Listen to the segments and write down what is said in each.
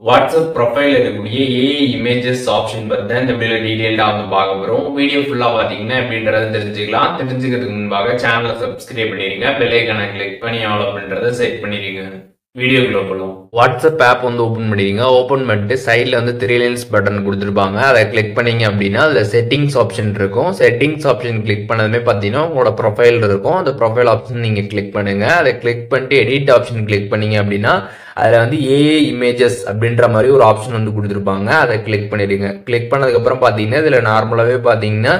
WhatsApp profile இருக்கக்கூடிய AI images option பற்றி தான் இந்த வீடியோ டீடைல்டாக வந்து பார்க்க போகிறோம். வீடியோ ஃபுல்லாக பார்த்தீங்கன்னா எப்படின்றத தெரிஞ்சுக்கலாம். தெரிஞ்சுக்கிறதுக்கு முன்பாக சேனலை சப்ஸ்கிரைப் பண்ணிடுங்க, பெல் ஐகானை கிளிக் பண்ணி ஆல் அப்படின்றத செட் பண்ணிடுங்க. வீடியோக்குள்ள போகலாம். வாட்ஸ்அப் ஆப் வந்து ஓப்பன் பண்ணிடுங்க. ஓப்பன் பண்ணிட்டு சைடில் வந்து 3 லைன்ஸ் பட்டன் கொடுத்துருப்பாங்க. அதை கிளிக் பண்ணிங்க அப்படின்னா அதில் செட்டிங்ஸ் ஆப்ஷன் இருக்கும். செட்டிங்ஸ் ஆப்ஷன் கிளிக் பண்ணதுமே பார்த்தீங்கன்னா உங்களோட ப்ரொஃபைல் இருக்கும். அந்த ப்ரொஃபைல் ஆப்ஷன் நீங்கள் கிளிக் பண்ணுங்கள். அதை கிளிக் பண்ணிட்டு எடிட் ஆப்ஷன் கிளிக் பண்ணிங்க அப்படின்னா அதில் வந்து ஏஏ இமேஜஸ் அப்படின்ற மாதிரி ஒரு ஆப்ஷன் வந்து கொடுத்துருப்பாங்க. அதை கிளிக் பண்ணிடுங்க. கிளிக் பண்ணதுக்கப்புறம் பார்த்தீங்கன்னா இதில் நார்மலாகவே பார்த்தீங்கன்னா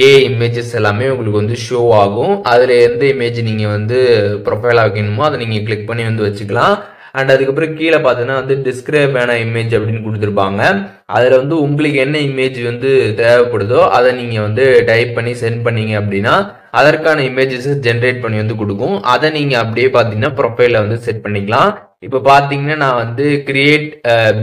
ஏஐ இமேஜஸ் எல்லாமே உங்களுக்கு வந்து ஷோ ஆகும். அதில் எந்த இமேஜ் நீங்கள் வந்து ப்ரொஃபைலாக வைக்கணுமோ அதை நீங்கள் கிளிக் பண்ணி வந்து வச்சுக்கலாம். அண்ட் அதுக்கப்புறம் கீழே பார்த்தீங்கன்னா வந்து டிஸ்கிரைப் ஆன இமேஜ் அப்படின்னு கொடுத்துருப்பாங்க. அதில் வந்து உங்களுக்கு என்ன இமேஜ் வந்து தேவைப்படுதோ அதை நீங்கள் வந்து டைப் பண்ணி சென்ட் பண்ணீங்க அப்படின்னா அதற்கான இமேஜஸ் ஜென்ரேட் பண்ணி வந்து கொடுக்கும். அதை நீங்கள் அப்படியே பார்த்தீங்கன்னா ப்ரொஃபைலில் வந்து செட் பண்ணிக்கலாம். இப்போ பார்த்தீங்கன்னா நான் வந்து கிரியேட்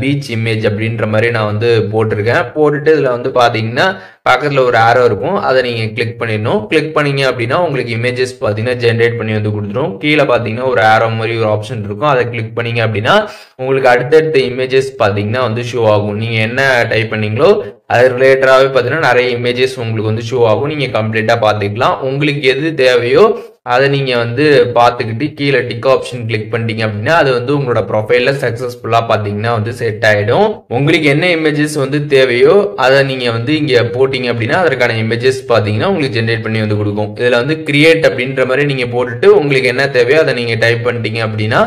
பீச் இமேஜ் அப்படின்ற மாதிரி நான் வந்து போட்டிருக்கேன். போட்டுட்டு இதில் வந்து பார்த்தீங்கன்னா பக்கத்தில் ஒரு ஆரோ இருக்கும். அதை நீங்கள் கிளிக் பண்ணிடணும். கிளிக் பண்ணீங்க அப்படின்னா உங்களுக்கு இமேஜஸ் பார்த்தீங்கன்னா ஜென்ரேட் பண்ணி வந்து கொடுத்துரும். கீழே பார்த்தீங்கன்னா ஒரு ஆரோ மாதிரி ஒரு ஆப்ஷன் இருக்கும். அதை கிளிக் பண்ணீங்க அப்படின்னா உங்களுக்கு அடுத்தடுத்த இமேஜஸ் பார்த்தீங்கன்னா வந்து ஷோ ஆகும். நீங்கள் என்ன டைப் பண்ணீங்களோ அது ரிலேட்டடாகவே பார்த்தீங்கன்னா நிறைய இமேஜஸ் உங்களுக்கு வந்து ஷோ ஆகும். நீங்கள் கம்ப்ளீட்டாக பார்த்துக்கலாம். உங்களுக்கு எது தேவையோ அதை நீங்கள் வந்து பார்த்துக்கிட்டு கீழே டிக் ஆப்ஷன் கிளிக் பண்ணிட்டீங்க அப்படின்னா அது வந்து உங்களோட ப்ரொஃபைலில் சக்ஸஸ்ஃபுல்லாக பார்த்தீங்கன்னா வந்து செட் ஆகிடும். உங்களுக்கு என்ன இமேஜஸ் வந்து தேவையோ அதை நீங்கள் வந்து இங்கே போட்டிங்க அப்படின்னா அதற்கான இமேஜஸ் பார்த்தீங்கன்னா உங்களுக்கு ஜென்ரேட் பண்ணி வந்து கொடுக்கும். இதில் வந்து கிரியேட் அப்படின்ற மாதிரி நீங்கள் போட்டுட்டு உங்களுக்கு என்ன தேவையோ அதை நீங்கள் டைப் பண்ணிட்டீங்க அப்படின்னா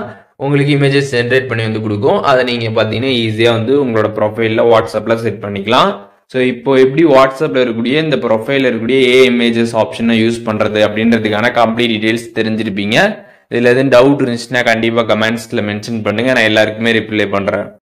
உங்களுக்கு இமேஜஸ் ஜென்ரேட் பண்ணி வந்து கொடுக்கும். அதை நீங்கள் பார்த்தீங்கன்னா ஈஸியாக வந்து உங்களோட ப்ரொஃபைலில் வாட்ஸ்அப்பில் செட் பண்ணிக்கலாம். ஸோ இப்போ எப்படி வாட்ஸ்அப்பில் இருக்கக்கூடிய இந்த ப்ரொஃபைலில் இருக்கக்கூடிய இமேஜஸ் ஆப்ஷனை யூஸ் பண்ணுறது அப்படின்றதுக்கான கம்ப்ளீட் டீடைல்ஸ் தெரிஞ்சிருப்பீங்க. இதில் எதுவும் டவுட் இருந்துச்சுன்னா கண்டிப்பாக கமெண்ட்ஸில் மென்ஷன் பண்ணுங்கள். நான் எல்லாருக்குமே ரிப்ளை பண்ணுறேன்.